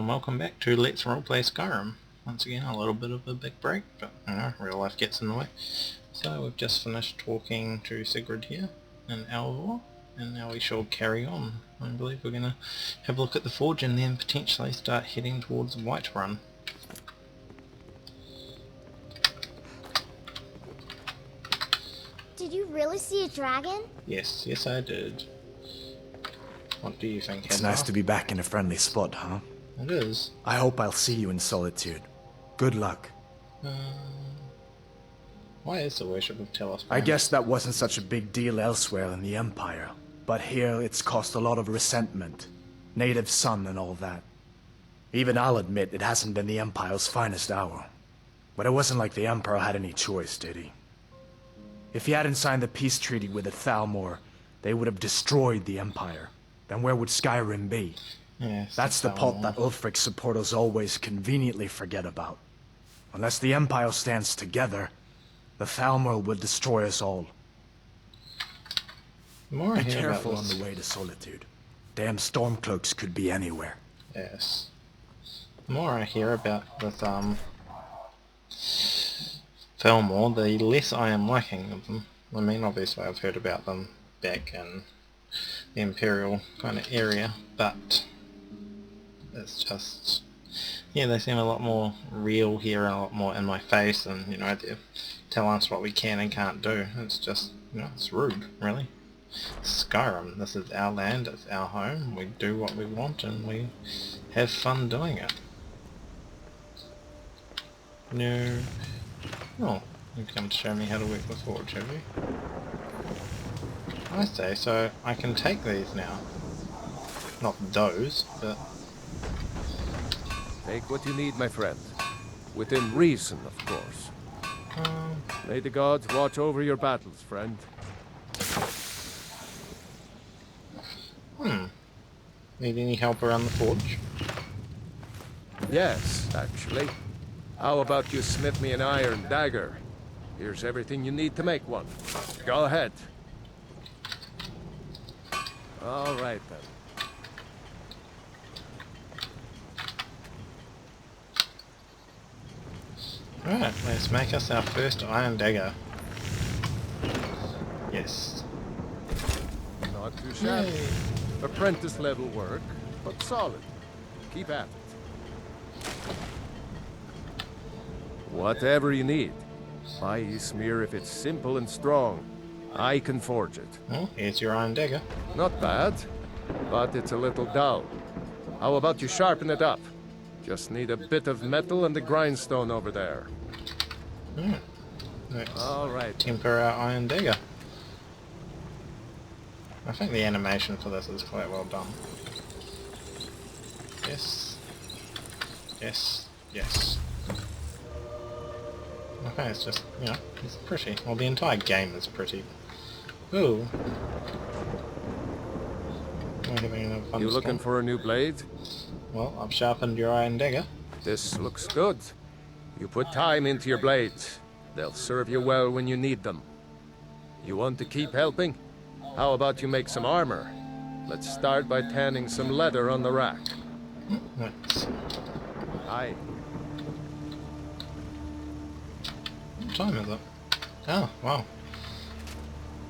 and welcome back to Let's Roleplay Skyrim. Once again, a little bit of a big break, but you know, real life gets in the way. So we've just finished talking to Sigrid here in Alvor, and now we shall carry on. I believe we're going to have a look at the forge and then potentially start heading towards Whiterun. Did you really see a dragon? Yes, I did. What do you think, It's nice to be back in a friendly spot, huh? It is. I hope I'll see you in Solitude. Good luck. Why is the worship of Telos? I guess that wasn't such a big deal elsewhere in the Empire, but here it's caused a lot of resentment. Native son and all that. Even I'll admit it hasn't been the Empire's finest hour. But it wasn't like the Emperor had any choice, did he? If he hadn't signed the peace treaty with the Thalmor, they would have destroyed the Empire. Then where would Skyrim be? Yes, that's the pot that Ulfric's supporters always conveniently forget about. Unless the Empire stands together, the Thalmor will destroy us all. Be careful on the way to Solitude. Damn Stormcloaks could be anywhere. Yes. The more I hear about this Thalmor, the less I am liking of them. I mean, obviously I've heard about them back in the Imperial kind of area, but it's just, yeah, they seem a lot more real here and a lot more in my face, and you know, they tell us what we can and can't do. It's just, you know, it's rude, really. Skyrim, this is our land, it's our home, we do what we want and we have fun doing it. No. Oh, you've come to show me how to work the forge, have you? I say, so I can take these now. Not those, but... Take what you need, my friend. Within reason, of course. May the gods watch over your battles, friend. Need any help around the forge? Yes, actually. How about you smith me an iron dagger? Here's everything you need to make one. Go ahead. All right, then. Right, let's make us our first iron dagger. Yes. Not too shabby. Yay. Apprentice level work, but solid. Keep at it. Whatever you need. My Ysmir, if it's simple and strong, I can forge it. Oh, here's your iron dagger. Not bad, but it's a little dull. How about you sharpen it up? Just need a bit of metal and the grindstone over there. Let's All right. temper our iron dagger. I think the animation for this is quite well done. Yes. Yes. Yes. Okay, it's just, you know, it's pretty. Well, the entire game is pretty. Ooh. You looking for a new blade? Well, I've sharpened your iron dagger. This looks good. You put time into your blades. They'll serve you well when you need them. You want to keep helping? How about you make some armor? Let's start by tanning some leather on the rack. Let's... Aye. What time is it? Oh, wow.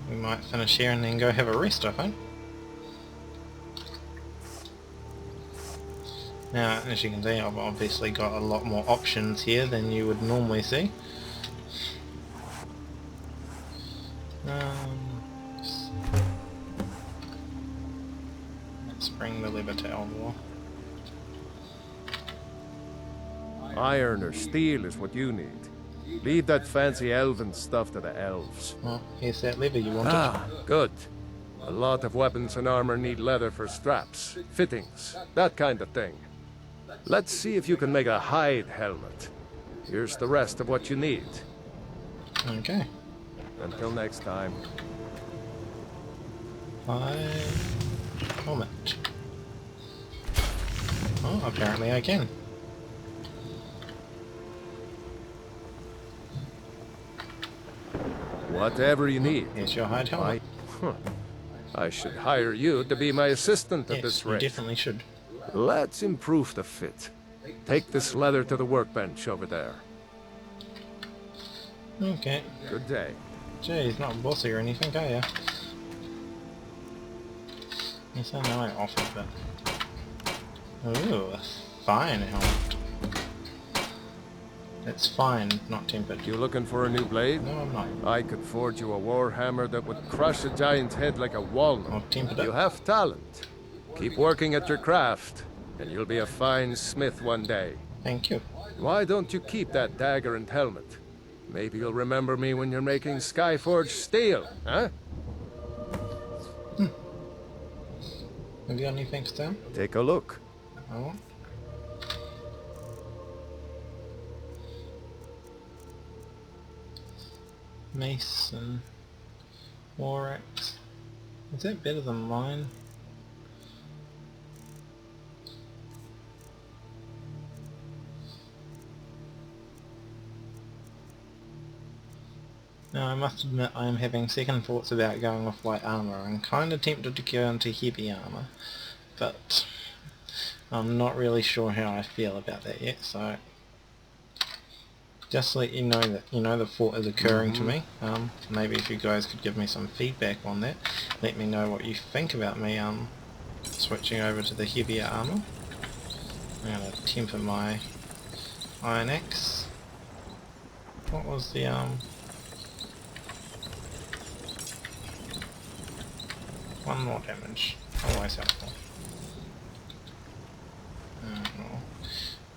We might finish here and then go have a rest, I think. Now, as you can see, I've obviously got a lot more options here than you would normally see. Let's bring the lever to Alvor. Iron or steel is what you need. Leave that fancy elven stuff to the elves. Well, here's that lever you wanted. Ah, good. A lot of weapons and armor need leather for straps, fittings, that kind of thing. Let's see if you can make a hide helmet. Here's the rest of what you need. Okay. Until next time. Helmet. Oh, apparently I can. Whatever you need. Here's your hide helmet. I should hire you to be my assistant at Yes, this you rate. definitely should. Let's improve the fit. Take this leather to the workbench over there. Okay. Good day. Gee, he's not bossy or anything, are ya? Yes, I know I offered, but... Ooh, a fine helmet. It's fine, not tempered. You looking for a new blade? No, I'm not. I could forge you a war hammer that would crush a giant's head like a walnut. I'll temper it. You have talent. Keep working at your craft, and you'll be a fine smith one day. Thank you. Why don't you keep that dagger and helmet? Maybe you'll remember me when you're making Skyforged steel, huh? Have you got anything to say? Take a look. Oh. Mace and war axe. Is that better than mine? Now I must admit I am having second thoughts about going with light armour. I'm kinda tempted to go into heavy armour, but I'm not really sure how I feel about that yet, so just to let you know that the thought is occurring to me. Maybe if you guys could give me some feedback on that, let me know what you think about me switching over to the heavier armour. I'm gonna temper my iron axe. What was the one more damage? Always helpful.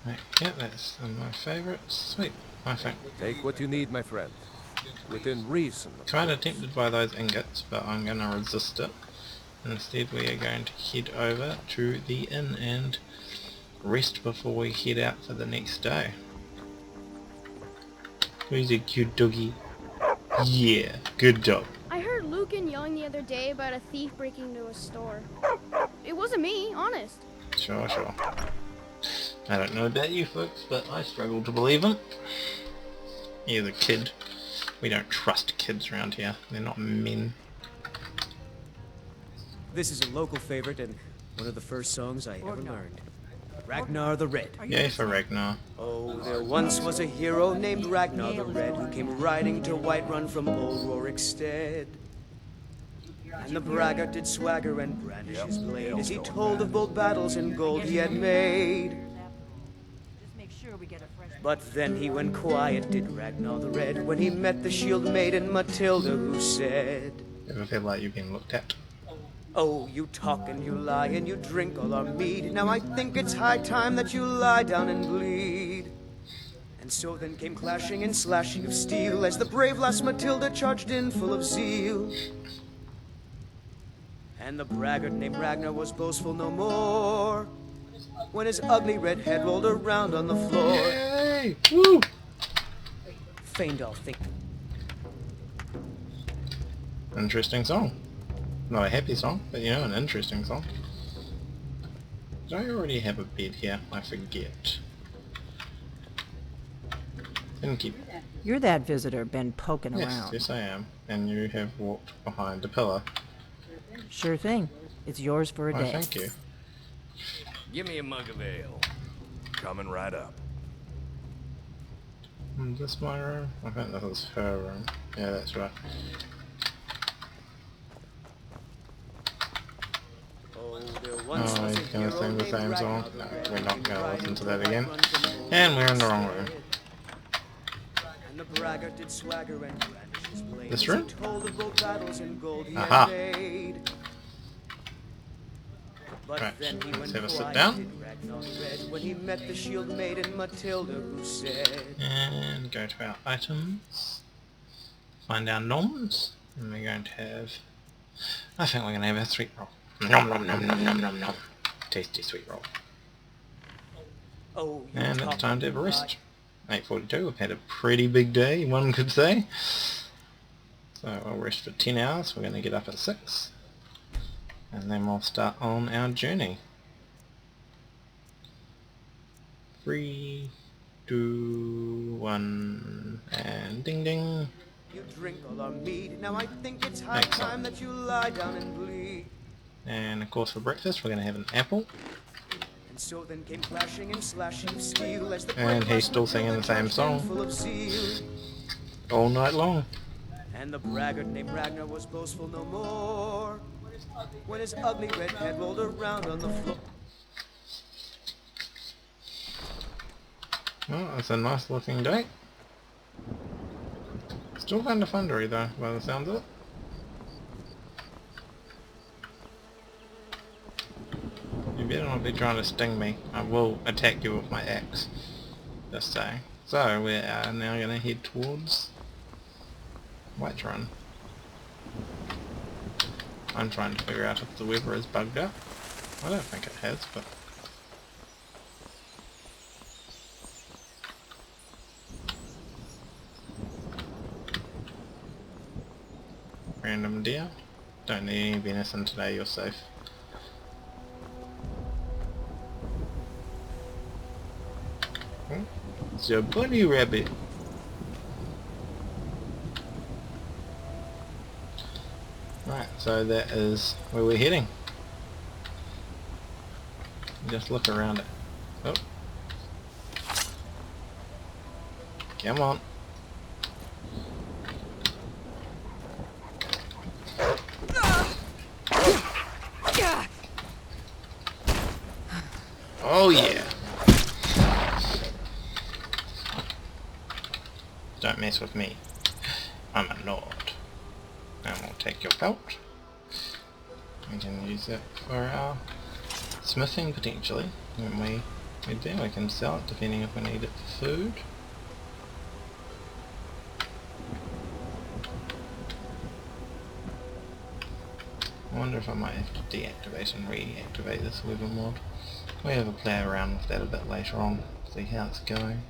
Right, yeah, that's my favourites. Sweet. I think. Take what you need, my friend. Within reason. Kinda tempted by those ingots, but I'm gonna resist it. Instead we are going to head over to the inn and rest before we head out for the next day. Who's a cute doggy? Yeah, good dog. I heard Lucan yelling the other day about a thief breaking into a store. It wasn't me, honest. Sure, sure. I don't know about you folks, but I struggle to believe him. He's a kid. We don't trust kids around here. They're not men. This is a local favorite and one of the first songs I ever learned. Ragnar the Red. Yay for Ragnar. Oh, there once was a hero named Ragnar the Red who came riding to Whiterun from old Rorikstead. And the braggart did swagger and brandish his blade as he told of bold battles and gold he had made. But then he went quiet, did Ragnar the Red, when he met the shield maiden Matilda, who said, Ever feel like you've been looked at? Oh, you talk and you lie and you drink all our mead. Now I think it's high time that you lie down and bleed. And so then came clashing and slashing of steel as the brave lass Matilda charged in full of zeal. And the braggart named Ragnar was boastful no more when his ugly red head rolled around on the floor. Yay! Woo! Faendal think. Interesting song. Not a happy song, but you know, an interesting song. Do I already have a bed here? I forget. Didn't keep... You're that visitor been poking Yes, around. yes I am. And you have walked behind a pillar. Sure thing. It's yours for a Oh, day. thank you. Give me a mug of ale. Coming right up. Is this my room? I think this is her room. Yeah, that's right. Oh, there once Oh, was a he's gonna hero sing the named same Ragnar song? the No, Red we're who not came gonna riding listen to to that again. Whiterun from old And we're in the wrong Rorikstead. room. And the braggart did swagger and brandish his blade This as room? he told of bold battles and gold he Aha. had made. But Right, then he let's went have a sit quiet, down. did Ragnar the Red, when he met the shield maiden Matilda, who said, And go to our items. Find our noms. And we're going to have... I think we're going to have a sweet roll. Nom nom nom nom nom nom nom. Tasty sweet roll. "Oh, you And talk it's time to have a and you rest. 8:42, we've had a pretty big day, one could say. So we'll rest for 10 hours, we're going to get up at 6. And then we'll start on our journey. 3, 2, 1, and ding ding. You drink all our mead. Now I think it's high Excellent. time that you lie down and bleed." And of course for breakfast we're going to have an apple. And so then came clashing and slashing of steel as the And he's still singing the same song full of zeal. all night long. And the braggart named Ragnar was boastful no more when his ugly red head rolled around on the floor. Well, that's a nice looking day. Still kind of thundery though, by the sounds of it. You better not be trying to sting me. I will attack you with my axe. Just saying. So, we are now going to head towards Whiterun. I'm trying to figure out if the weather is bugged up. I don't think it has, but... Random deer. Don't need any venison today, you're safe. Oh, it's a bunny rabbit. Right, so that is where we're heading. Just look around it. Oh. Come on. Oh yeah. Don't mess with me. I'm a lord. And we'll take your belt. We can use it for our smithing potentially. When we do, we can sell it depending if we need it for food. I wonder if I might have to deactivate and reactivate this weather mod. We'll have a play around with that a bit later on, see how it's going.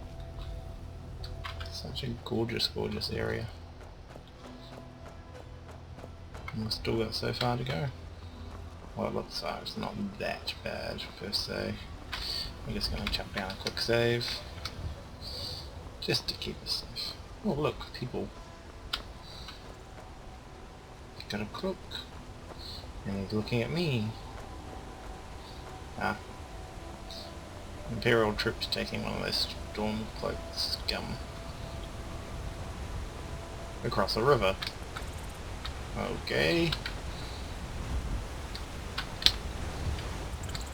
Such a gorgeous, gorgeous area. And we've still got so far to go. Well, it looks like it's not that bad per se. We're just going to chuck down a quick save. Just to keep us safe. Oh look, people. Got a crook. And he's looking at me. Ah. Imperial troops taking one of those storm cloak scum across the river. Okay.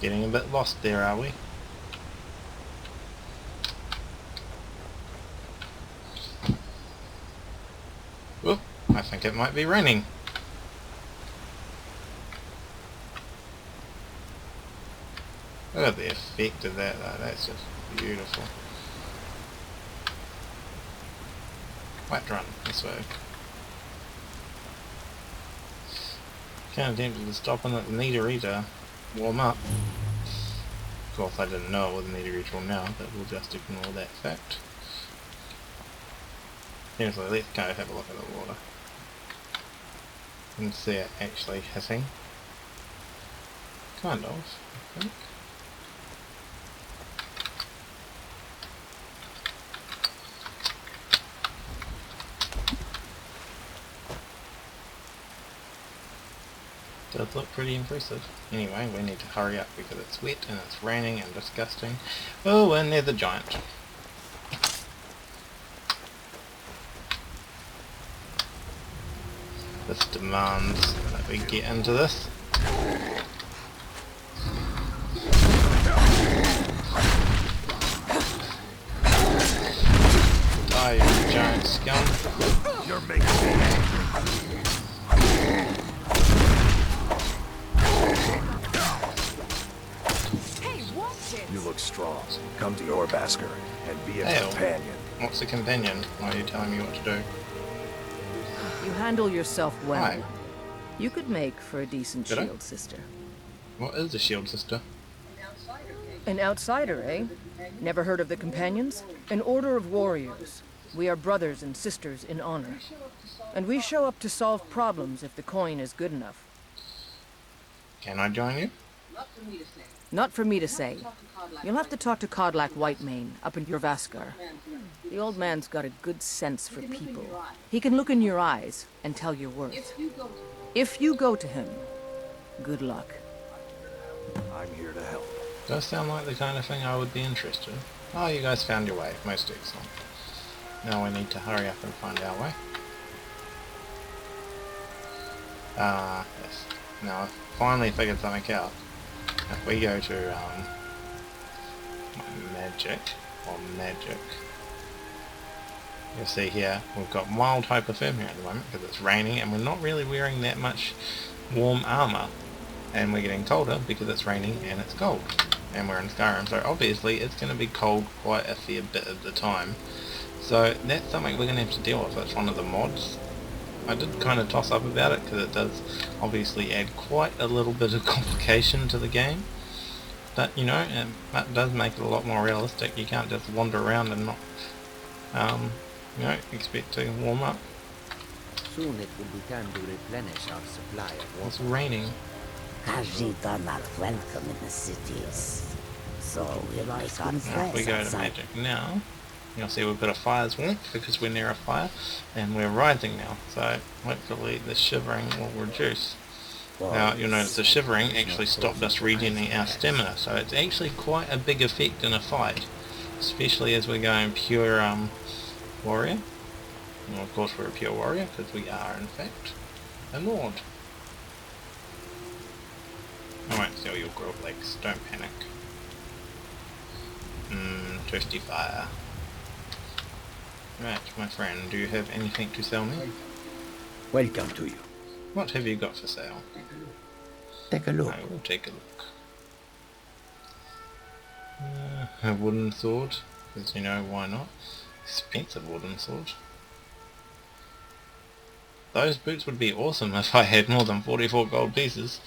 Getting a bit lost there, are we? Whoop, I think it might be raining. Look at the effect of that though, that's just beautiful. Whiterun, this way. Kinda tempted to stop in at the Neater warm up. Of course I didn't know it was a Neater now, but we'll just ignore that fact. Seriously, let's go have a look at the water. And see it actually hitting. Kind of, I think. Does look pretty impressive. Anyway, we need to hurry up because it's wet and it's raining and disgusting. Oh, and there's a giant. This demands that we get into this. Die, you giant scum. You're making me angry. You look strong. Come to your Basker and be a Hell. companion. What's a companion? Why are you telling me what to do? You handle yourself well. Why? You could make for a decent Did I? shield sister. What is a shield sister? An outsider, eh? Never heard of the Companions? An order of warriors. We are brothers and sisters in honor. And we show up to solve problems if the coin is good enough. Can I join you? Not for me to say. You'll have to talk to Codlac Whitemane up in your Vaskar. The old man's got a good sense for people. He can look in your eyes and tell your worth. If you go to him, good luck. I'm here to help. Does sound like the kind of thing I would be interested in. Oh, you guys found your way. Most excellent. Now we need to hurry up and find our way. Yes. Now I've finally figured something out. If we go to magic, you'll see here we've got mild hypothermia at the moment because it's raining and we're not really wearing that much warm armour, and we're getting colder because it's raining and it's cold, and we're in Skyrim, so obviously it's going to be cold quite a fair bit of the time. So that's something we're going to have to deal with. It's one of the mods. I did kind of toss up about it because it does obviously add quite a little bit of complication to the game, but you know, that does make it a lot more realistic. You can't just wander around and not you know, expect to warm up. Soon it will be time to replenish our supply of water. It's raining. Khajiit are not welcome in the cities, so we'll make our Now, if friends we go to outside. magic now, you'll see we've got a fire's warmth because we're near a fire, and we're rising now, so hopefully the shivering will reduce. Now you'll notice the shivering actually stopped us regaining our stamina, so it's actually quite a big effect in a fight, especially as we're going pure warrior. Well, of course we're a pure warrior because we are in fact a lord. I won't steal your grilled legs, don't panic. Thirsty fire. Right, my friend, do you have anything to sell me? Welcome to you. What have you got for sale? Take a look. I will take a look. A wooden sword, because you know why not? Expensive wooden sword. Those boots would be awesome if I had more than 44 gold pieces.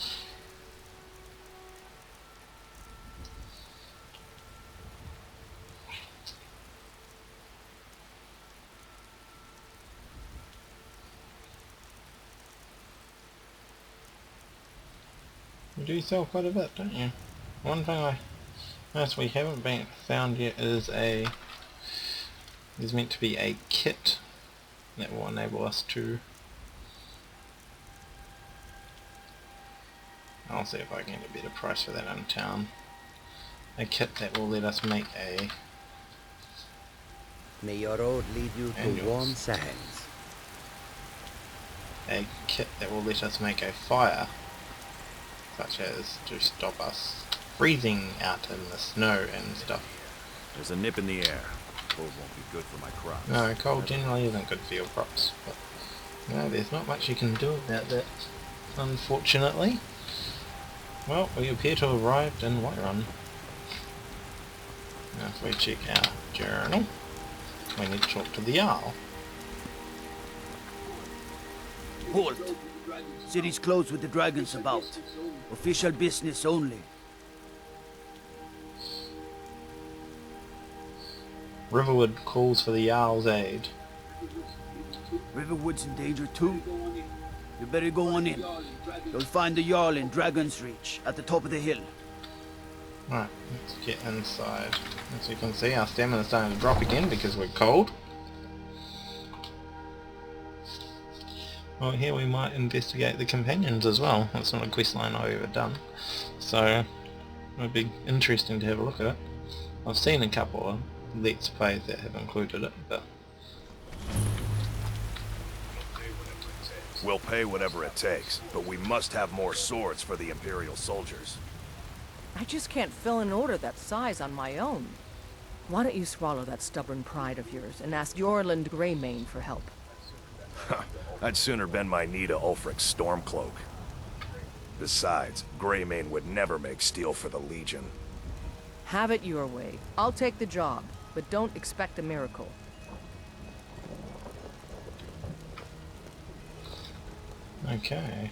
You do sell quite a bit, don't you? One thing I noticed we haven't found yet is meant to be a kit that will enable us to... I'll see if I can get a better price for that in town. A kit that will let us make a... May your road lead you to warm sands. A kit that will let us make a fire, such as to stop us freezing out in the snow and stuff. There's a nip in the air. Cold won't be good for my crops. No, cold generally isn't good for your crops, but no, there's not much you can do about that, unfortunately. Well, we appear to have arrived in Whiterun. Now if we check our journal, we need to talk to the Jarl. Halt! City's closed with the dragons about. Official business only. Riverwood calls for the Jarl's aid. Riverwood's in danger too. You better go on in. You'll find the Jarl in Dragon's Reach, at the top of the hill. Right, let's get inside. As you can see, our stamina's starting to drop again because we're cold. Well, here we might investigate the companions as well. That's not a quest line I've ever done, so it would be interesting to have a look at it. I've seen a couple of Let's Plays that have included it, but... We'll pay whatever it takes, but we must have more swords for the Imperial soldiers. I just can't fill an order that size on my own. Why don't you swallow that stubborn pride of yours and ask Yorland Greymane for help? I'd sooner bend my knee to Ulfric's Stormcloak. Besides, Greymane would never make steel for the Legion. Have it your way. I'll take the job, but don't expect a miracle. Okay.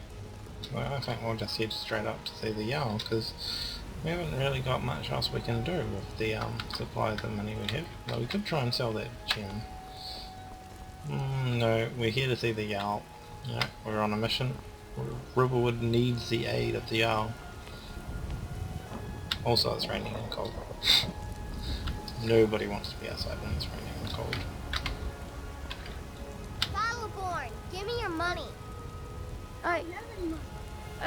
Well, I think we'll just head straight up to see the Jarl, because we haven't really got much else we can do with the supplies and money we have. Well, we could try and sell that gem. No, we're here to see the Jarl. Yeah, we're on a mission. Riverwood needs the aid of the Jarl. Also, it's raining and cold. Nobody wants to be outside when it's raining and cold. Battleborn, give me your money. I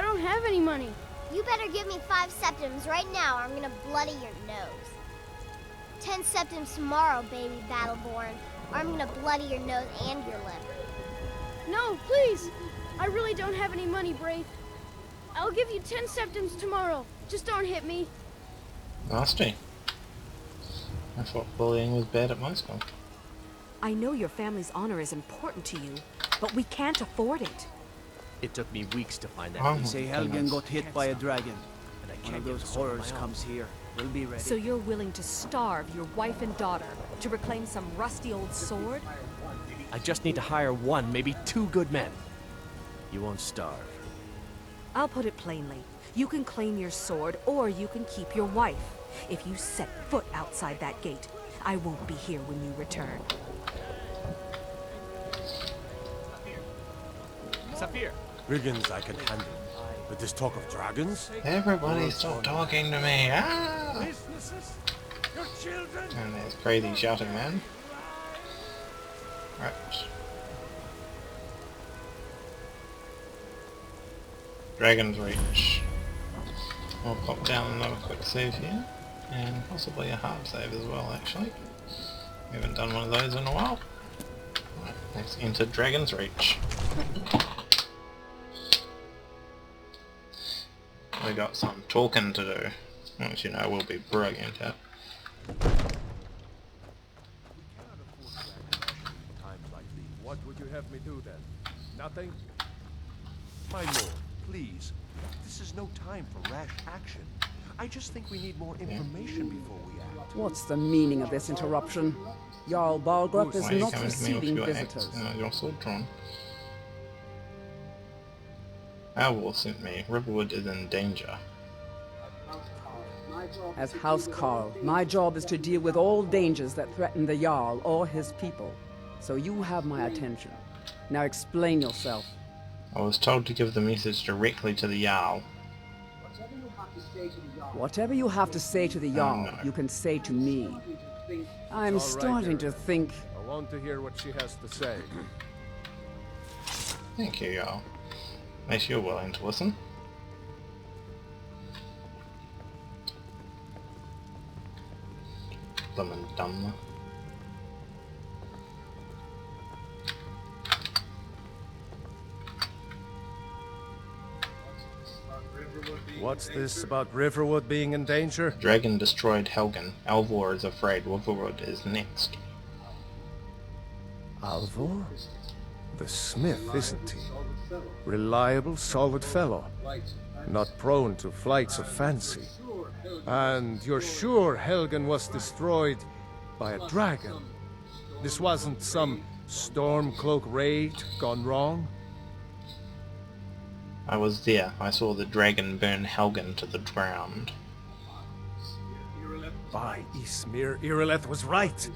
don't have any money. You better give me 5 septims right now or I'm gonna bloody your nose. 10 septims tomorrow, baby Battleborn, or I'm gonna bloody your nose and your lip. No, please! I really don't have any money, Braith. I'll give you 10 septims tomorrow. Just don't hit me. Nasty. I thought bullying was bad at my school. I know your family's honor is important to you, but we can't afford it. It took me weeks to find that. Oh, They say Helgen got hit by a dragon. And I One can't of get those the sword on horrors my own. comes here. We'll be ready. So you're willing to starve your wife and daughter to reclaim some rusty old sword? I just need to hire 1, maybe 2 good men. You won't starve. I'll put it plainly. You can claim your sword, or you can keep your wife. If you set foot outside that gate, I won't be here when you return. Sapphire. Brigands I can handle, but this talk of dragons? Everybody stop talking to me! Ah! Businesses? Your children? And there's crazy shouting man. Right. Dragon's Reach. I'll pop down another quick save here. And possibly a hard save as well, actually. We haven't done one of those in a while. Right, let's enter Dragon's Reach. We got some talking to do, which you know we'll be brilliant at. Times like these, what would you have me do then? Nothing? My lord, please. This is no time for rash action. I just think we need more information before we act. What's the meaning of this interruption? Jarl Balgrup is Why are you not coming to me with receiving your visitors. your sword drawn? Owl sent me. Riverwood is in danger. As House Carl, my job is to deal with all dangers that threaten the Jarl or his people. So you have my attention. Now explain yourself. I was told to give the message directly to the Jarl. Whatever you have to say to the Jarl, no. you can say to me. I'm It's all right, starting to Eric. think... I want to hear what she has to say. Thank you, Jarl. At least you're willing to listen. Lemon dumb. What's this about Riverwood being in danger? Dragon destroyed Helgen. Alvor is afraid Riverwood is next. Alvor? The smith, isn't he? Reliable, solid fellow. Not prone to flights of fancy. And you're sure Helgen was destroyed by a dragon? This wasn't some Stormcloak raid gone wrong? I was there. I saw the dragon burn Helgen to the ground. By Ismir, Irileth was right.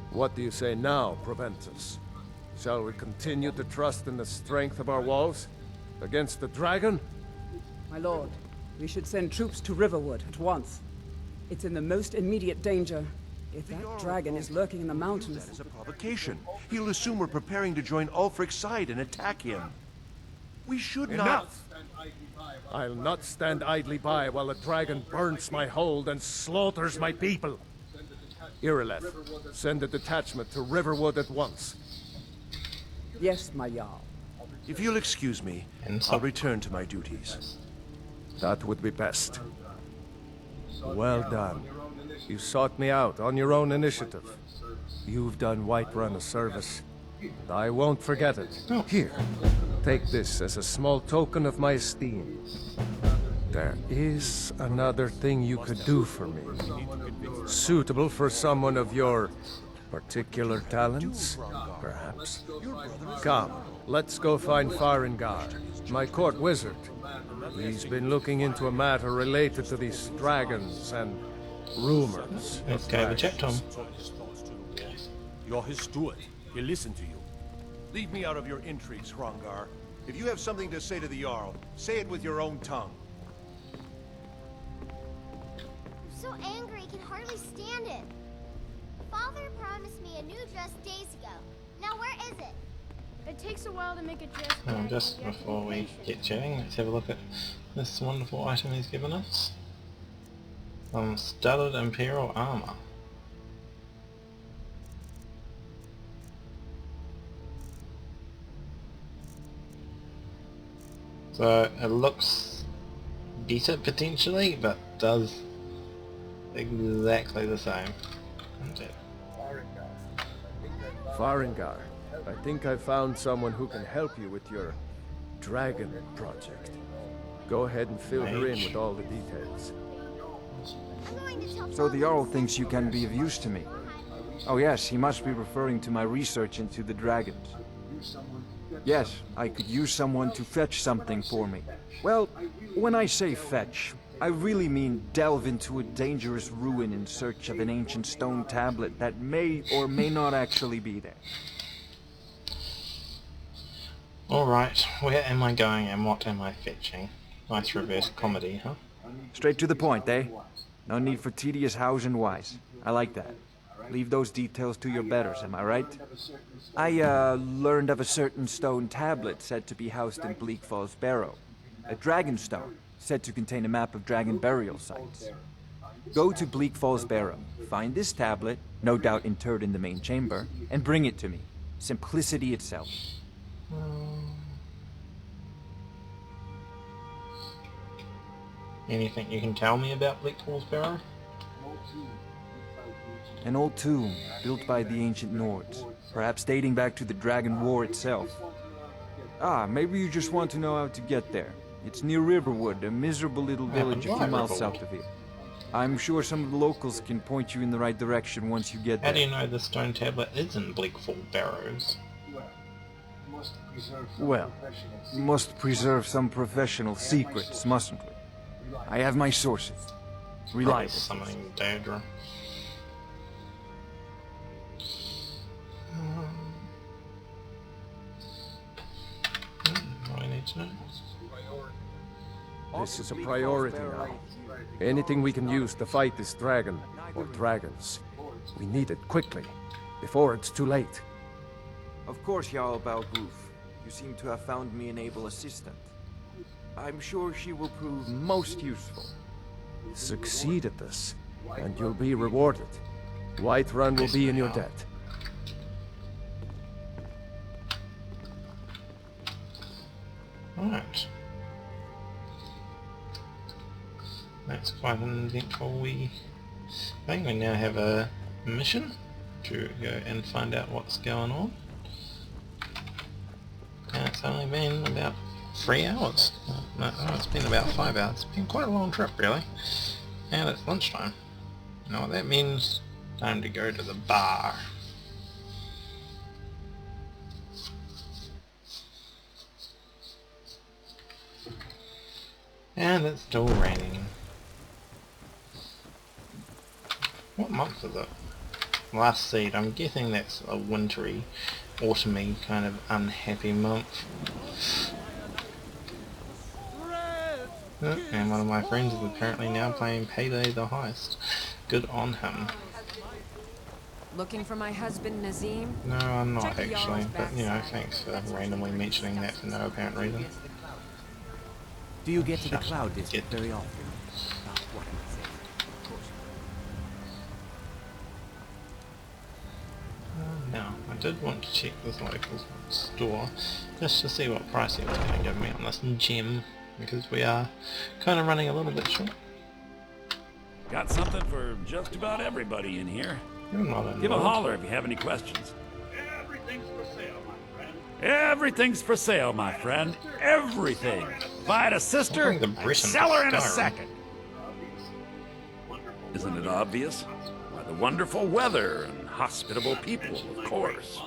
What do you say now, Proventus? Shall we continue to trust in the strength of our walls against the dragon? My lord, we should send troops to Riverwood at once. It's in the most immediate danger. If that dragon is lurking in the mountains... That is a provocation. He'll assume we're preparing to join Ulfric's side and attack him. We should not... Enough! I'll not stand idly by while the dragon burns my hold and slaughters my people. Irileth, send a detachment to Riverwood at once. Yes, my Jarl. If you'll excuse me, I'll return to my duties. That would be best. Well done. You sought me out on your own initiative. You've done Whiterun a service. And I won't forget it. Here, take this as a small token of my esteem. There is another thing you could do for me. Suitable for someone of your particular talents, perhaps. Come, let's go find Farengar, my court wizard. He's been looking into a matter related to these dragons and rumors. Let's go have a chat to him. You're his steward. He'll listen to you. Leave me out of your intrigues, Hrongar. If you have something to say to the Jarl, say it with your own tongue. I'm so angry I can hardly stand it. Father promised me a new dress days ago. Now where is it? It takes a while to make a dress. Just before we get chatting, let's have a look at this wonderful item he's given us. Studded Imperial Armor. So it looks better potentially, but does exactly the same. Farengar, I think I found someone who can help you with your dragon project. Go ahead and fill her in with all the details. So the Jarl thinks you can be of use to me. Oh yes, he must be referring to my research into the dragons. Yes, I could use someone to fetch something for me. Well, when I say fetch, I really mean delve into a dangerous ruin in search of an ancient stone tablet that may or may not actually be there. Alright, where am I going and what am I fetching? Nice reverse comedy, huh? Straight to the point, eh? No need for tedious hows and whys. I like that. Leave those details to your betters, am I right? I, learned of a certain stone tablet said to be housed in Bleak Falls Barrow. A dragon stone, said to contain a map of dragon burial sites. Go to Bleak Falls Barrow, find this tablet, no doubt interred in the main chamber, and bring it to me. Simplicity itself. Anything you can tell me about Bleak Falls Barrow? An old tomb, built by the ancient Nords, perhaps dating back to the Dragon War itself. Ah, maybe you just want to know how to get there. It's near Riverwood, a miserable little village a few miles south of here. I'm sure some of the locals can point you in the right direction once you get there. How do you know the stone tablet is in Bleak Falls Barrows? Well, must preserve some professional secrets, mustn't we? I have my sources. Reliable. Summoning Daedra. What I need to know. This is a priority now. Anything we can use to fight this dragon, or dragons. We need it quickly, before it's too late. Of course, Jarl Balgruuf. You seem to have found me an able assistant. I'm sure she will prove most useful. Succeed at this, and you'll be rewarded. Whiterun will be in your debt. Alright. That's quite an eventful wee thing. We now have a mission to go and find out what's going on. And it's only been about 3 hours. No, it's been about 5 hours. It's been quite a long trip, really. And it's lunchtime. You know what that means? Time to go to the bar. And it's still raining. What month is it? Last seed. I'm guessing that's a wintry, autumny kind of unhappy month. And one of my friends is apparently now playing Payday the Heist. Good on him. Looking for my husband Nazim? No, I'm not actually, but you know, thanks for randomly mentioning that for no apparent reason. Do you get to the Cloud District very often? Now, I did want to check this local store just to see what price he was going to give me on this gem, because we are kind of running a little bit short. Got something for just about everybody in here. You're not a Give a nerd. holler if you have any questions. Everything's for sale, my friend. Everything's for sale, my friend. Everything. Buy it a sister, the and Britain sell her in a Skyrim. second. Isn't it obvious? Why, the wonderful weather and hospitable people, of course.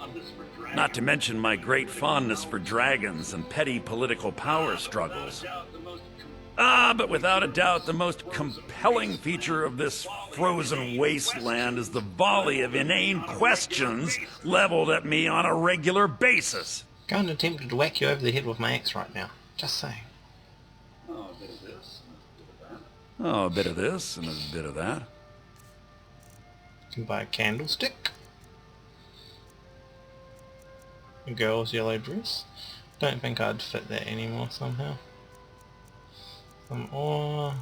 Not to mention my great fondness for dragons and petty political power struggles. But without a doubt, the most compelling feature of this frozen wasteland is the volley of inane questions leveled at me on a regular basis. Kind of tempted to whack you over the head with my axe right now. Just saying. Oh, a bit of this and a bit of that. You can buy a candlestick. a girl's yellow dress. Don't think I'd fit that anymore somehow. Some ore.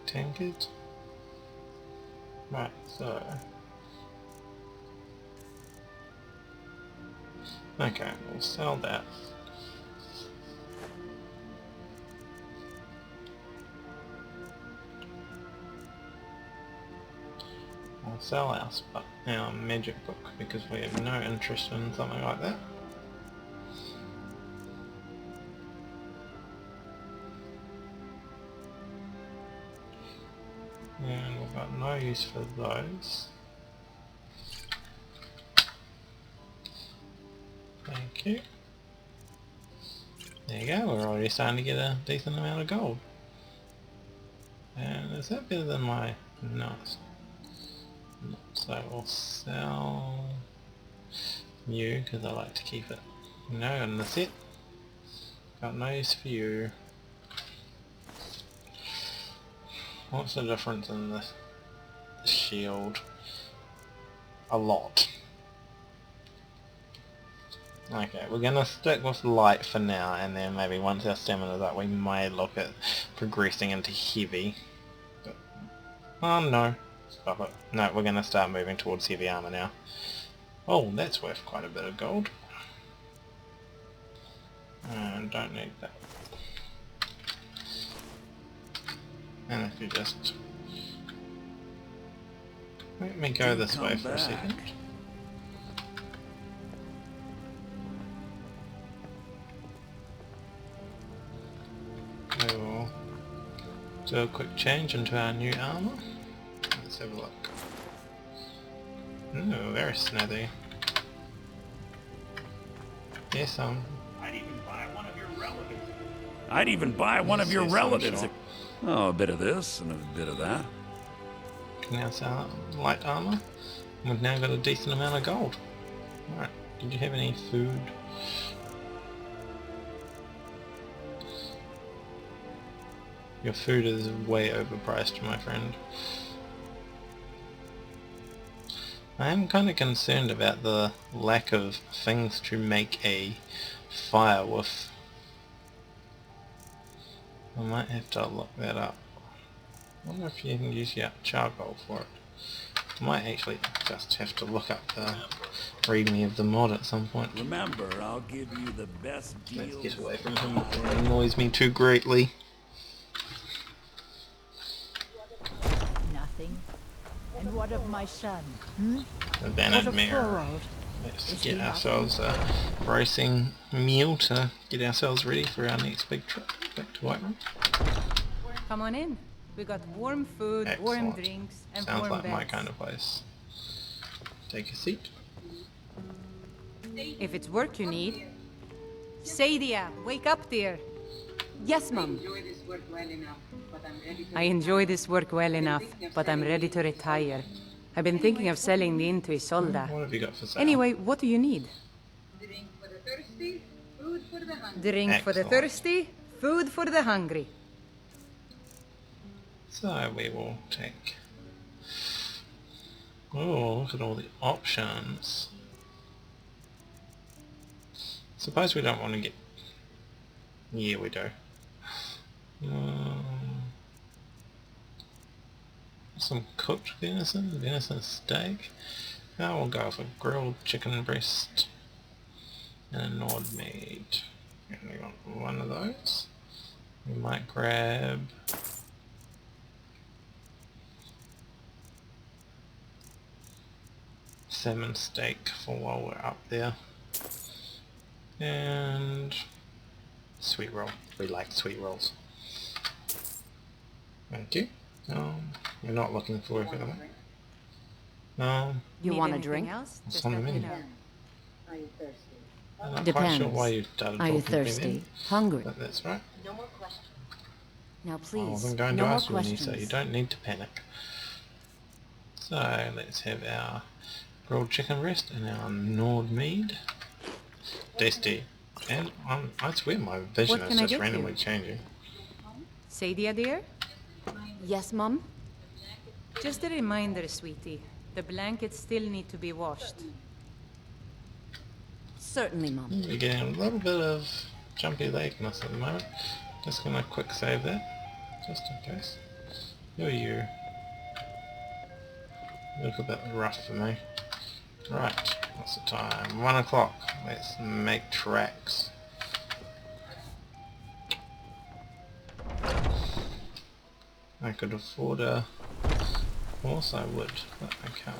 Tankard. Right, so... Okay, we'll sell that. We'll sell our magic book because we have no interest in something like that. And we've got no use for those. Thank you. There you go, we're already starting to get a decent amount of gold. And is that better than my... No. So we'll sell you because I like to keep it. No, in the set. Got no use for you. What's the difference in the shield? A lot. Okay, we're gonna stick with light for now, and then maybe once our stamina's up we may look at progressing into heavy. But, oh no. Stop it. No, we're gonna start moving towards heavy armor now. Oh, that's worth quite a bit of gold. And don't need that. And if you just... Let me go this way for a second. We will do a quick change into our new armor. Let's have a look. Ooh, very snazzy. Yes, I'd even buy one of your relatives. I'd even buy one of your relatives. Oh, a bit of this and a bit of that. Can now sell light armor. We've now got a decent amount of gold. Alright, did you have any food? Your food is way overpriced, my friend. I am kind of concerned about the lack of things to make a fire with. I might have to look that up. I wonder if you can use your charcoal for it. I might actually just have to look up the readme of the mod at some point. Remember, I'll give you the best deal. Let's get away from him before he annoys me too greatly. Nothing. And what of my son? Abandoned mirror. Let's get ourselves a bracing meal to get ourselves ready for our next big trip back to Whiterun. Come on in. We got warm food, warm drinks, and Sounds warm like beds. my kind of place. Take a seat. If it's work you need. Sadia, wake up, dear. Yes, Mum. I enjoy this work well enough, but I'm ready to retire. I've been thinking of selling the inn to Isolda. What have you got for sale? Anyway, what do you need? Drink for the thirsty, food for the hungry. Drink for the thirsty, food for the hungry. So we will take... Oh, look at all the options. Suppose we don't want to get... Yeah, we do. Some cooked venison steak. Now we'll go for grilled chicken breast and a Nord meat. And we want one of those. We might grab salmon steak for while we're up there. And sweet roll. We like sweet rolls. Thank you. You're not looking for work at the moment. No. You want a drink? What's on the menu? Are you thirsty? I'm not Depends. quite sure why you started Are you talking to me thirsty? then, Hungry? but that's right. No more questions. Now I please, wasn't going no to more ask you any, questions. so you don't need to panic. So let's have our grilled chicken breast and our Nord mead. Tasty. And I swear my vision What is can I just get randomly you? changing. Sadia, dear? Yes, Mum? Just a reminder, sweetie. The blankets still need to be washed. Certainly, Mom. We're getting a little bit of jumpy lateness at the moment. Just gonna quick save that, just in case. Who are you? You look a bit rough for me. Right, what's the time? 1 o'clock. Let's make tracks. I could afford a horse, I would, but I can't.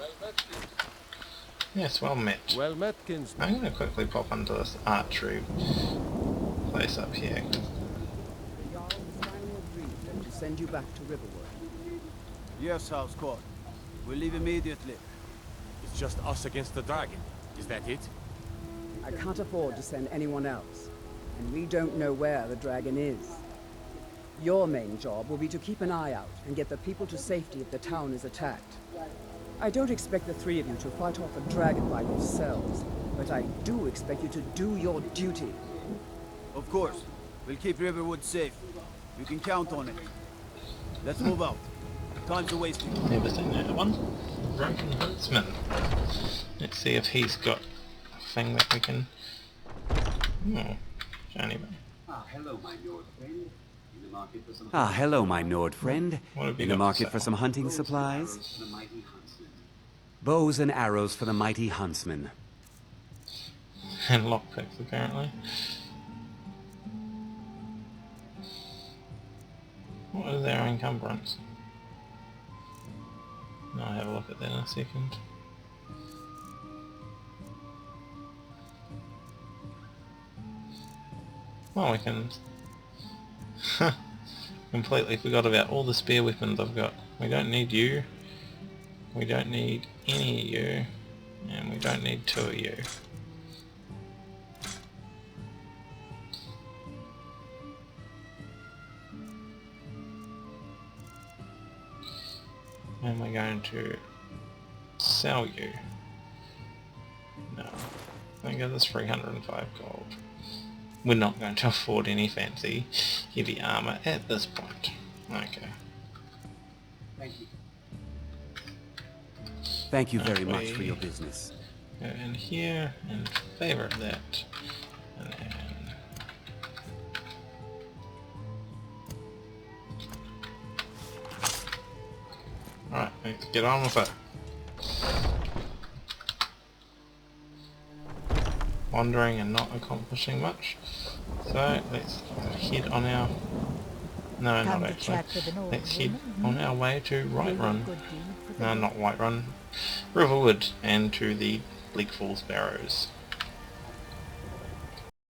Yes, well met. Well met, kinsman. I'm going to quickly pop onto this archery place up here. The Jarl has finally agreed to send you back to Riverwood. Yes, House Court. We'll leave immediately. It's just us against the dragon. Is that it? I can't afford to send anyone else, and we don't know where the dragon is. Your main job will be to keep an eye out and get the people to safety if the town is attacked. I don't expect the three of you to fight off a dragon by yourselves, but I do expect you to do your duty. Of course. We'll keep Riverwood safe. You can count on it. Let's move out. Time's a wasting. Never seen that one. Drunken Huntsman. Let's see if he's got a thing that we can... Oh, Johnny. Hello, my Lord friend. In the market for some... Ah, hello, my Nord friend. What have you In the got market to for sell? some hunting supplies? For the mighty huntsman. Bows and arrows for the mighty huntsman. And lockpicks, apparently. What is our encumbrance? No, I'll have a look at that in a second. Well, we can... Completely forgot about all the spare weapons I've got. We don't need you. We don't need any of you. And we don't need 2 of you. And we're going to sell you. No. I think it's 305 gold. We're not going to afford any fancy heavy armor at this point. Okay. Thank you. Thank you very much for your business. Go in here and favorite that. And then... Alright, let's get on with it. Wandering and not accomplishing much. So let's head on our... No, not actually. Let's head on our way to Whiterun. No, not Whiterun. Riverwood and to the Bleak Falls Barrows.